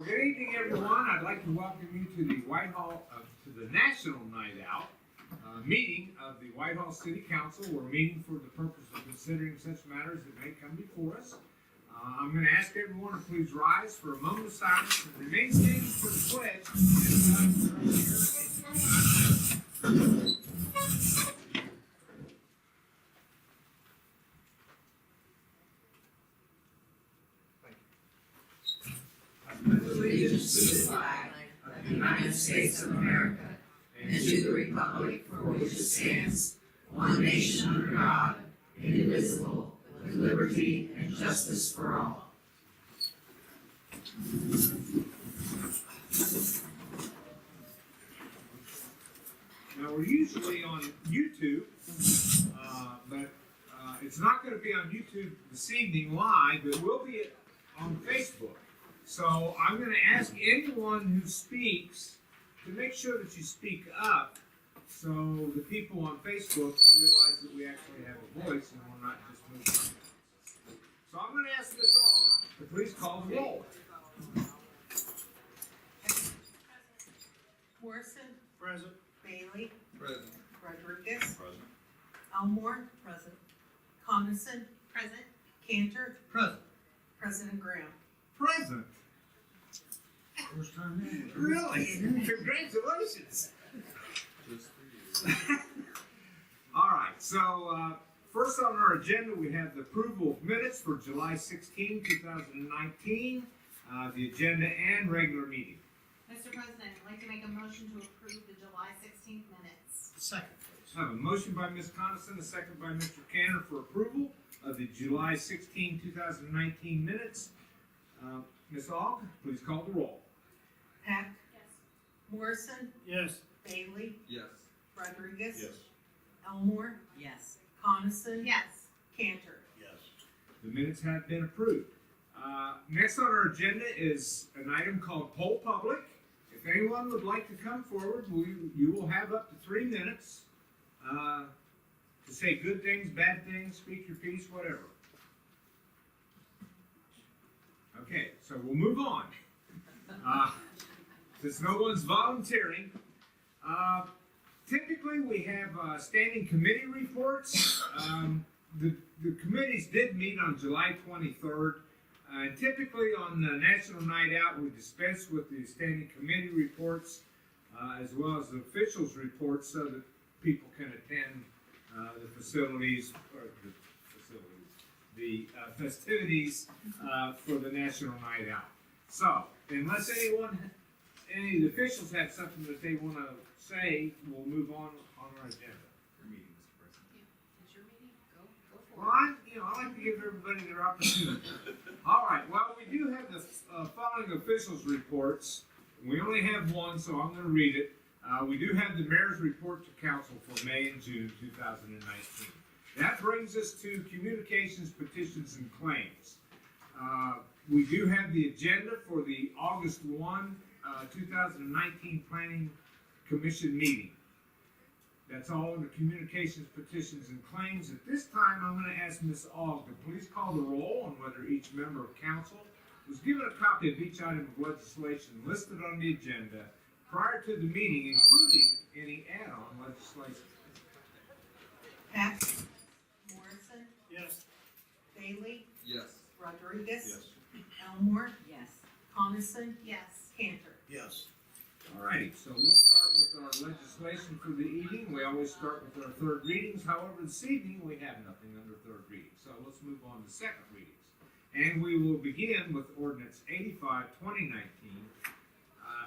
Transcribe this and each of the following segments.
Good evening, everyone. I'd like to welcome you to the Whitehall, to the National Night Out meeting of the Whitehall City Council. We're meeting for the purpose of considering such matters that may come before us. I'm going to ask everyone to please rise for a moment of silence and remain standing for the pledge. Allegiance to the flag of the United States of America and to the republic for which it stands, one nation under God, indivisible, with liberty and justice for all. Now, we're usually on YouTube, but it's not going to be on YouTube this evening live, but we'll be on Facebook. So I'm going to ask anyone who speaks to make sure that you speak up so the people on Facebook realize that we actually have a voice and we're not just moving. So I'm going to ask this all to please call the roll. Morrison, Present. Bailey, Present. Rodriguez, Present. Elmore, present. Coniston, present. Cantor, Present. President Graham. Present. First time ever. Really? Congratulations. Just for you. All right, so first on our agenda, we have the approval of minutes for July 16, 2019, the agenda and regular meeting. Mr. President, I'd like to make a motion to approve the July 16th minutes. Second, please. I have a motion by Ms. Coniston, a second by Mr. Cantor for approval of the July 16, 2019 minutes. Ms. Aug, please call the roll. Peck, Yes. Morrison, Yes. Bailey, Yes. Rodriguez, Yes. Elmore, Yes. Coniston, Yes. Cantor. Yes. The minutes have been approved. Next on our agenda is an item called Poll Public. If anyone would like to come forward, you will have up to 3 minutes to say good things, bad things, speak your piece, whatever. Okay, so we'll move on. Since no one's volunteering, typically we have standing committee reports. The committees did meet on July 23rd. Typically on the National Night Out, we dispense with the standing committee reports as well as the officials' reports so that people can attend the festivities for the National Night Out. So, unless any of the officials have something that they want to say, we'll move on our agenda. Your meeting, Mr. President. It's your meeting. Go for Well, I like to give everybody their opportunity. All right, well, we do have the following officials' reports. We only have one, so I'm going to read it. We do have the mayor's report to council for May and June 2019. That brings us to communications, petitions, and claims. We do have the agenda for the August 1, 2019 Planning Commission meeting. That's all under communications, petitions, and claims. At this time, I'm going to ask Ms. Aug to please call the roll on whether each member of council was given a copy of each item of legislation listed on the agenda prior to the meeting, including any add-on legislation. Peck, Morrison, Yes. Bailey, Yes. Rodriguez, Elmore, Yes. Coniston, Yes. Cantor. Yes. Alrighty, so we'll start with our legislation for the evening. We always start with our third readings. However, this evening we have nothing under third reading. So let's move on to second readings. And we will begin with Ordinance 85, 2019.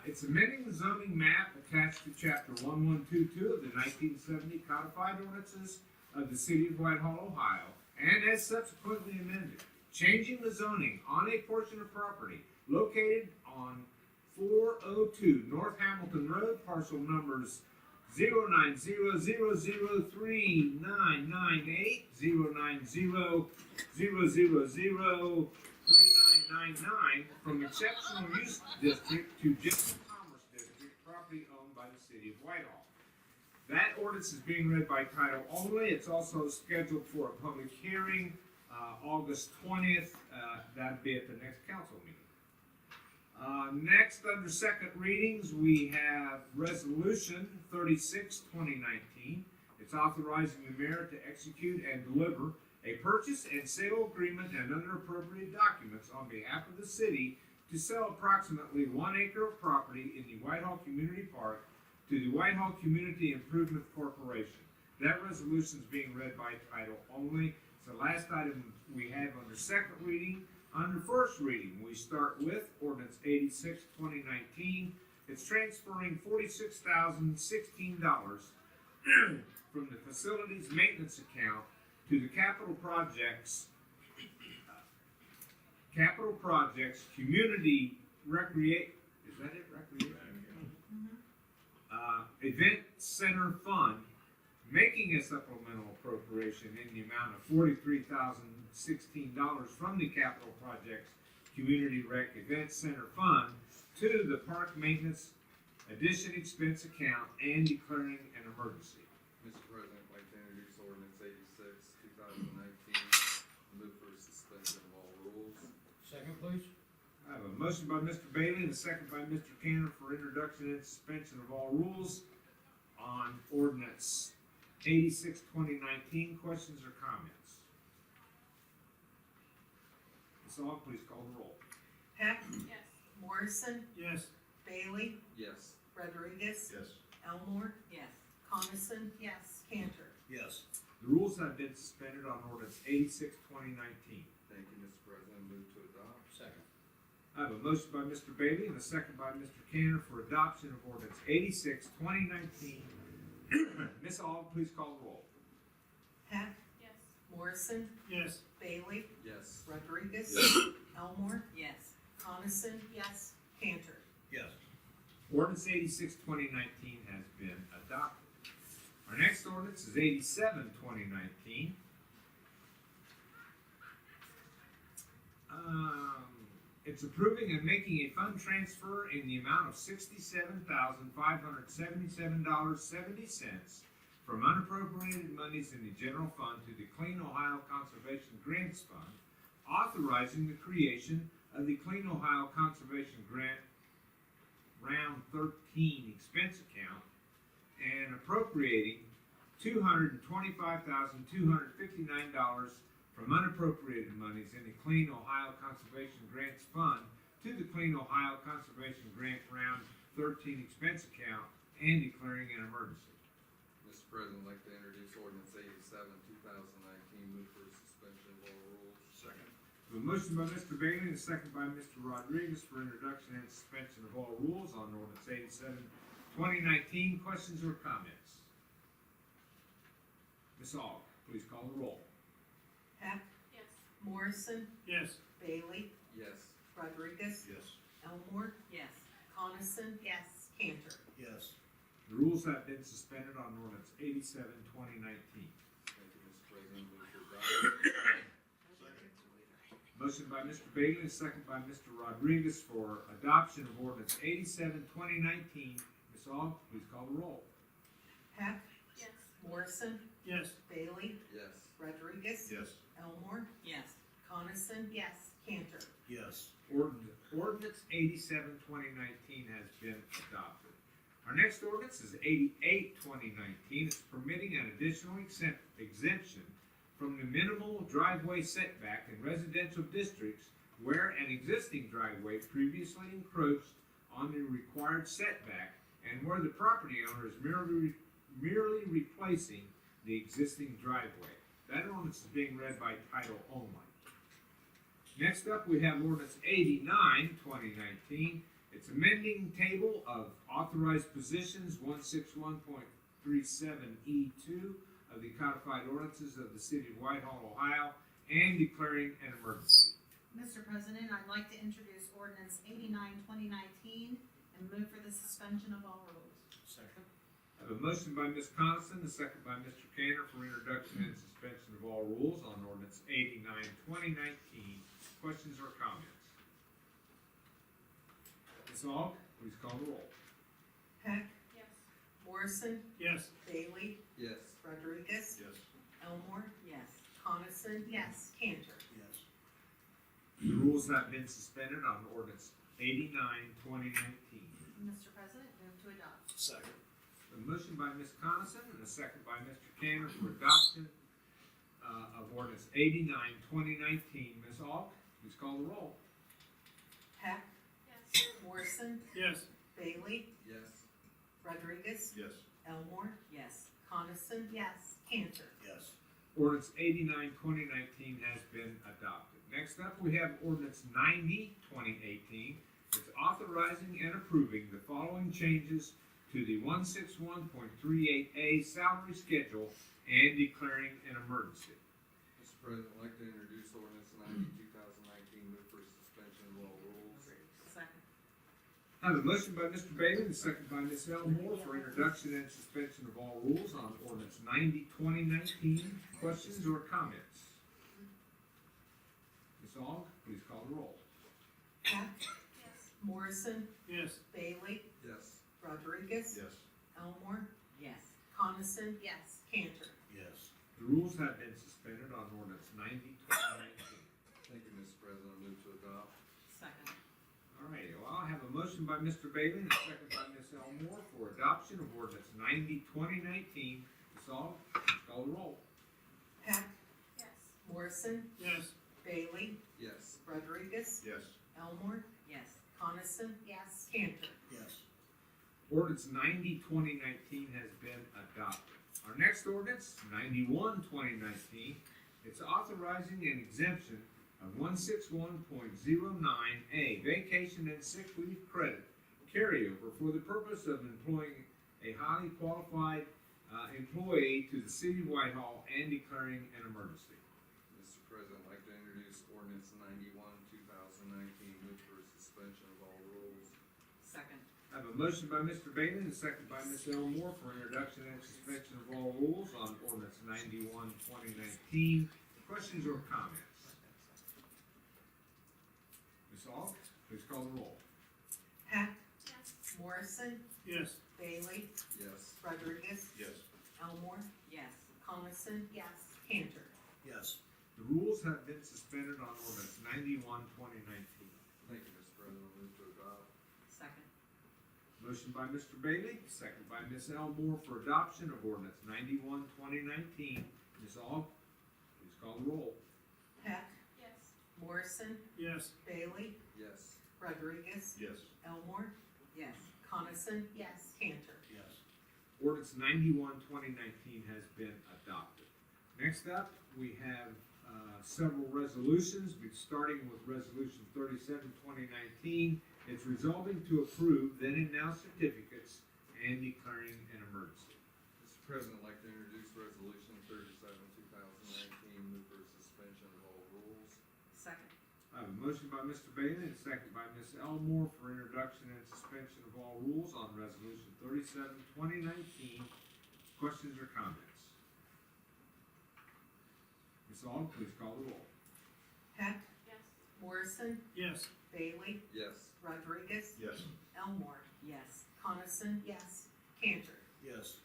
It's amending the zoning map attached to Chapter 1122 of the 1970 Codified Ordinances of the City of Whitehall, Ohio, and as subsequently amended, changing the zoning on a portion of property located on 402 North Hamilton Road, parcel numbers 090003998, 090003999 from exceptional use district to general commerce district, property owned by the City of Whitehall. That ordinance is being read by title only. It's also scheduled for a public hearing August 20th. That'd be at the next council meeting. Next, under second readings, we have Resolution 36, 2019. It's authorizing the mayor to execute and deliver a purchase and sale agreement and other appropriate documents on behalf of the city to sell approximately 1 acre of property in the Whitehall Community Park to the Whitehall Community Improvement Corporation. That resolution is being read by title only. It's the last item we have under second reading. Under first reading, we start with ordinance 86, 2019. It's transferring $46,016 from the facilities maintenance account to the capital projects community recreate, is that it, recreation? Event Center Fund, making a supplemental appropriation in the amount of $43,016 from the capital projects community rec event center fund to the park maintenance addition expense account and declaring an emergency. Mr. President, I'd like to introduce ordinance 86, 2019, move for suspension of all rules. Second, please. I have a motion by Mr. Bailey and a second by Mr. Cannon for introduction and suspension of all rules on ordinance 86, 2019. Questions or comments? Ms. Aug, please call the roll. Heck, Yes. Morrison, Yes. Bailey, Yes. Rodriguez, Yes. Elmore, Yes. Coniston, Yes. Cantor. Yes. The rules have been suspended on ordinance 86, 2019. Thank you, Mr. President, move to adopt. Second. I have a motion by Mr. Bailey and a second by Mr. Cannon for adoption of ordinance 86, 2019. Ms. Aug, please call the roll. Heck, Yes. Morrison, Yes. Bailey, Yes. Rodriguez, Elmore, Yes. Coniston, Yes. Cantor. Yes. Ordinance 86, 2019 has been adopted. Our next ordinance is 87, 2019. It's approving and making a fund transfer in the amount of $67,577.70 from unappropriated monies in the general fund to the Clean Ohio Conservation Grants Fund, authorizing the creation of the Clean Ohio Conservation Grant Round 13 expense account and appropriating $225,259 from unappropriated monies in the Clean Ohio Conservation Grants Fund to the Clean Ohio Conservation Grant Round 13 expense account and declaring an emergency. Mr. President, I'd like to introduce ordinance 87, 2019, move for suspension of all rules. Second. A motion by Mr. Bailey and a second by Mr. Rodriguez for introduction and suspension of all rules on ordinance 87, 2019. Questions or comments? Ms. Aug, please call the roll. Heck, Yes. Morrison, Yes. Bailey, Yes. Rodriguez, Yes. Elmore, Yes. Coniston, Yes. Cantor. Yes. The rules have been suspended on ordinance 87, 2019. Thank you, Mr. President, move to adopt. Second. Motion by Mr. Bailey and a second by Mr. Rodriguez for adoption of ordinance 87, 2019. Ms. Aug, please call the roll. Heck, Yes. Morrison, Yes. Bailey, Yes. Rodriguez, Yes. Elmore, Yes. Coniston, Yes. Cantor. Yes. Ordinance 87, 2019 has been adopted. Our next ordinance is 88, 2019. It's permitting an additional exemption from the minimal driveway setback in residential districts where an existing driveway previously encroached on the required setback and where the property owner is merely replacing the existing driveway. That ordinance is being read by title only. Next up, we have ordinance 89, 2019. It's amending table of authorized positions 161.37E2 of the codified ordinances of the city of Whitehall, Ohio, and declaring an emergency. Mr. President, I'd like to introduce ordinance 89, 2019 and move for the suspension of all rules. Second. I have a motion by Ms. Coniston, a second by Mr. Cantor for introduction and suspension of all rules on ordinance 89, 2019. Questions or comments? Ms. Aug, please call the roll. Heck, Yes. Morrison, Yes. Bailey, Yes. Rodriguez, Yes. Elmore, Yes. Coniston, Yes. Cantor. Yes. The rules have been suspended on ordinance 89/2019. Mr. President, move to adopt. Second. A motion by Ms. Coniston and a second by Mr. Tanner for adoption of ordinance 89/2019. Ms. Aug, please call the roll. Heck, Yes. Morrison, Yes. Bailey, Yes. Rodriguez, Yes. Elmore, Yes. Coniston, Yes. Cantor. Yes. Ordinance 89/2019 has been adopted. Next up, we have ordinance 90/2018. It's authorizing and approving the following changes to the 161.38A salary schedule and declaring an emergency. Mr. President, I'd like to introduce ordinance 90/2019, move for suspension of all rules. Second. I have a motion by Mr. Bailey and a second by Ms. Elmore for introduction and suspension of all rules on ordinance 90/2019. Questions or comments? Ms. Aug, please call the roll. Heck, Yes. Morrison, Yes. Bailey, Yes. Rodriguez, Yes. Elmore, Yes. Coniston, Yes. Cantor. Yes. The rules have been suspended on ordinance 90/2019. Thank you, Mr. President, move to adopt. Second. All right, well, I have a motion by Mr. Bailey and a second by Ms. Elmore for adoption of ordinance 90/2019. Ms. Aug, please call the roll. Heck, Yes. Morrison, Yes. Bailey, Yes. Rodriguez, Yes. Elmore, Yes. Coniston, Yes. Cantor. Yes. Ordinance 90/2019 has been adopted. Our next ordinance, 91/2019, it's authorizing an exemption of 161.09A vacation and sick leave credit carryover for the purpose of employing a highly qualified employee to the city of Whitehall and declaring an emergency. Mr. President, I'd like to introduce ordinance 91/2019, move for suspension of all rules. Second. I have a motion by Mr. Bailey and a second by Ms. Elmore for introduction and suspension of all rules on ordinance 91/2019. Questions or comments? Ms. Aug, please call the roll. Heck, Yes. Morrison, Yes. Bailey, Yes. Rodriguez, Yes. Elmore, Yes. Coniston, Yes. Cantor. Yes. The rules have been suspended on ordinance 91/2019. Thank you, Mr. President, move to adopt. Second. Motion by Mr. Bailey, second by Ms. Elmore for adoption of ordinance 91/2019. Ms. Aug, please call the roll. Heck, Yes. Morrison, Yes. Bailey, Yes. Rodriguez, Yes. Elmore, Yes. Coniston, Yes. Cantor. Yes. Ordinance 91/2019 has been adopted. Next up, we have several resolutions, starting with Resolution 37/2019. It's resolving to approve then and now certificates and declaring an emergency. Mr. President, I'd like to introduce resolution 37/2019, move for suspension of all rules. Second. I have a motion by Mr. Bailey and a second by Ms. Elmore for introduction and suspension of all rules on Resolution 37/2019. Questions or comments? Ms. Aug, please call the roll. Heck, Yes. Morrison, Yes. Bailey, Yes. Rodriguez, Yes. Elmore, Yes. Coniston, Yes. Cantor. Yes.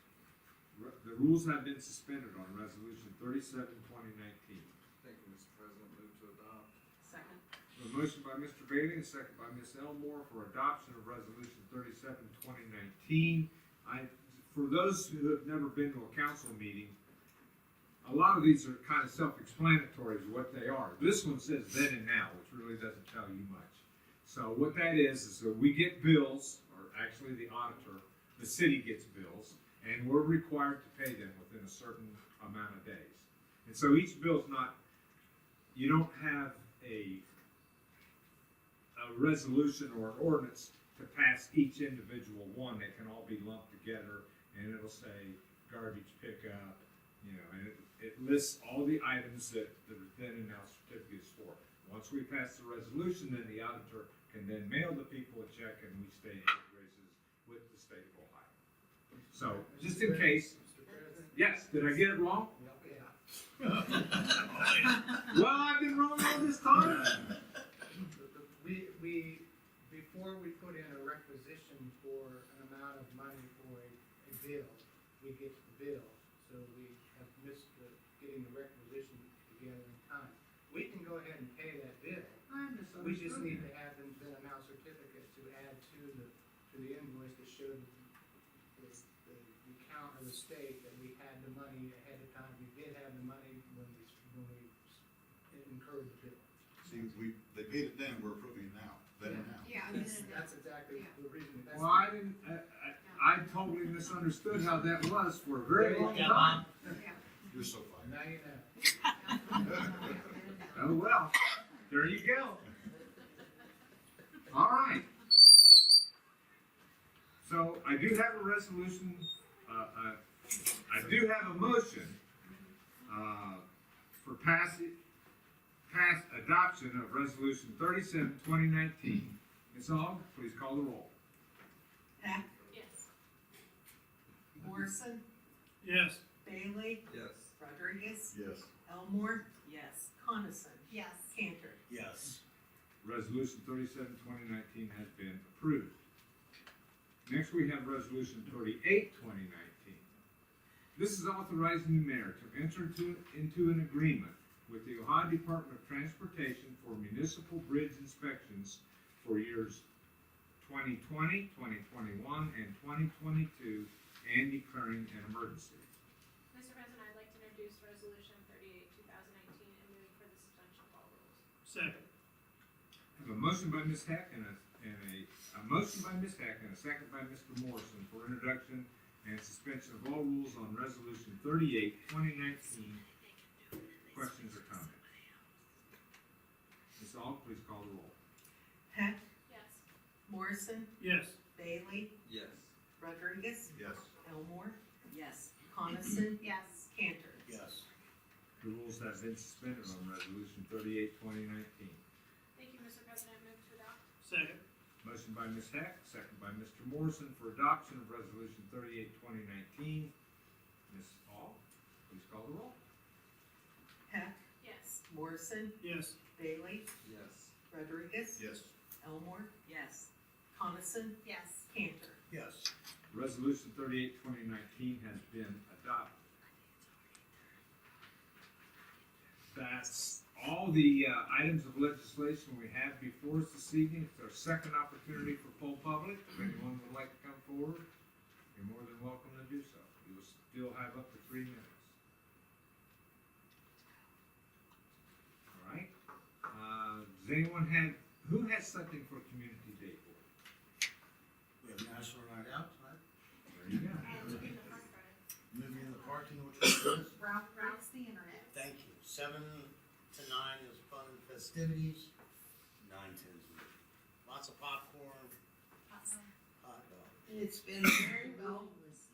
The rules have been suspended on Resolution 37/2019. Thank you, Mr. President, move to adopt. Second. A motion by Mr. Bailey and a second by Ms. Elmore for adoption of Resolution 37/2019. For those who have never been to a council meeting, a lot of these are kind of self-explanatory as what they are. This one says then and now, which really doesn't tell you much. So what that is that we get bills, or actually the auditor, the city gets bills, and we're required to pay them within a certain amount of days. And so each bill's not, you don't have a resolution or an ordinance to pass each individual one. They can all be lumped together, and it'll say garbage pickup, and it lists all the items that are then and now certificates for. Once we pass the resolution, then the auditor can then mail the people a check, and we stay in good graces with the state of Ohio. So, just in case, yes, did I get it wrong? Well, I've been wrong all this time. Before we put in a requisition for an amount of money for a bill, we get the bill. So we have missed getting the requisition together in time. We can go ahead and pay that bill. We just need to have them then now certificate to the invoice that showed the account or the state that we had the money ahead of time. We did have the money when we incurred the bill. See, they paid it then, we're approving it now, better now. Yeah. That's exactly the reason. That's Well, I didn't, I totally misunderstood how that was for a very long time. You're so fine. Now you know. Oh, well, there you go. All right. So I do have a resolution, I do have a motion, for pass adoption of resolution 37, 2019. Ms. Aug, please call the roll. Heck, Yes. Morrison, Yes. Bailey, Yes. Rodriguez, Yes. Elmore. Yes. Coniston, Yes. Cantor. Yes. Resolution 37, 2019 has been approved. Next, we have resolution 38, 2019. This is authorizing the mayor to enter into an agreement with the Ohio Department of Transportation for municipal bridge inspections for years 2020, 2021, and 2022, and declaring an emergency. Mr. President, I'd like to introduce Resolution 38, 2019, and move for the suspension of all rules. Second. I have a motion by Ms. Heck and a motion by Ms. Heck and a second by Mr. Morrison for introduction and suspension of all rules on resolution 38, 2019. Questions or comments? Ms. Aug, please call the roll. Heck, Yes. Morrison, Yes. Bailey, Yes. Rodriguez, Yes. Elmore. Yes. Coniston, Yes. Cantor. Yes. The rules have been suspended on resolution 38, 2019. Thank you, Mr. President. Move to adopt. Second. Motion by Ms. Heck, second by Mr. Morrison for adoption of resolution 38, 2019. Ms. Aug, please call the roll. Heck, Yes. Morrison, Yes. Bailey, Yes. Rodriguez, Yes. Elmore. Yes. Coniston, Yes. Cantor. Yes. Resolution 38, 2019 has been adopted. That's all the items of legislation we have before us this evening. It's our second opportunity for full public. If anyone would like to come forward, you're more than welcome to do so. You will still have up to 3 minutes. All right. Does anyone who has something for Community Day Board? We have National Night Out tonight. There you go. In the park Friday. Movie in the park, you know which one it is? Ralph's the internet. Thank you. 7 to 9 is fun and festivities. 9 to 10 is movie. Lots of popcorn, hot dog. It's been very well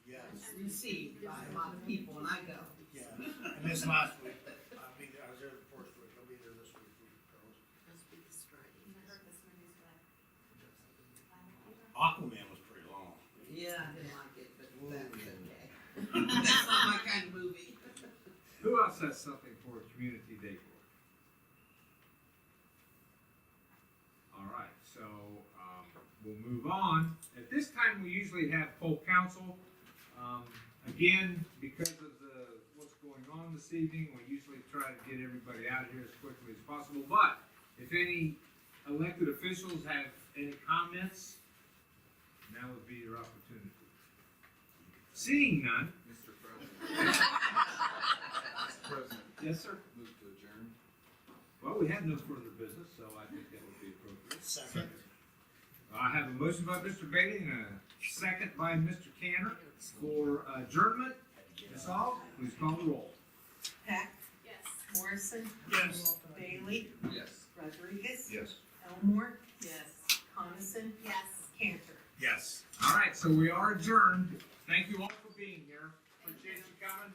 Yes. received by a lot of people, and I go. Yeah. And this last week, I'll be there. I was there the first week. I'll be there this week, girls. Must be this Friday. I heard this movie's good. Aquaman was pretty long. Yeah, I didn't like it, but that's okay. That's not my kind of movie. Who else has something for Community Day Board? All right, so we'll move on. At this time, we usually have full council. Again, because of what's going on this evening, we usually try to get everybody out of here as quickly as possible. But if any elected officials have any comments, now would be your opportunity. Seeing none. Mr. President. Mr. President, Yes, sir. move to adjourn. Well, we have no further business, so I think that would be appropriate. Second. I have a motion by Mr. Bailey and a second by Mr. Cantor for adjournment. Ms. Aug, please call the roll. Heck, Yes. Morrison, Yes. Bailey, Yes. Rodriguez, Yes. Elmore. Yes. Coniston. Yes. Cantor. Yes. All right, so we are adjourned. Thank you all for being here. Appreciate you coming.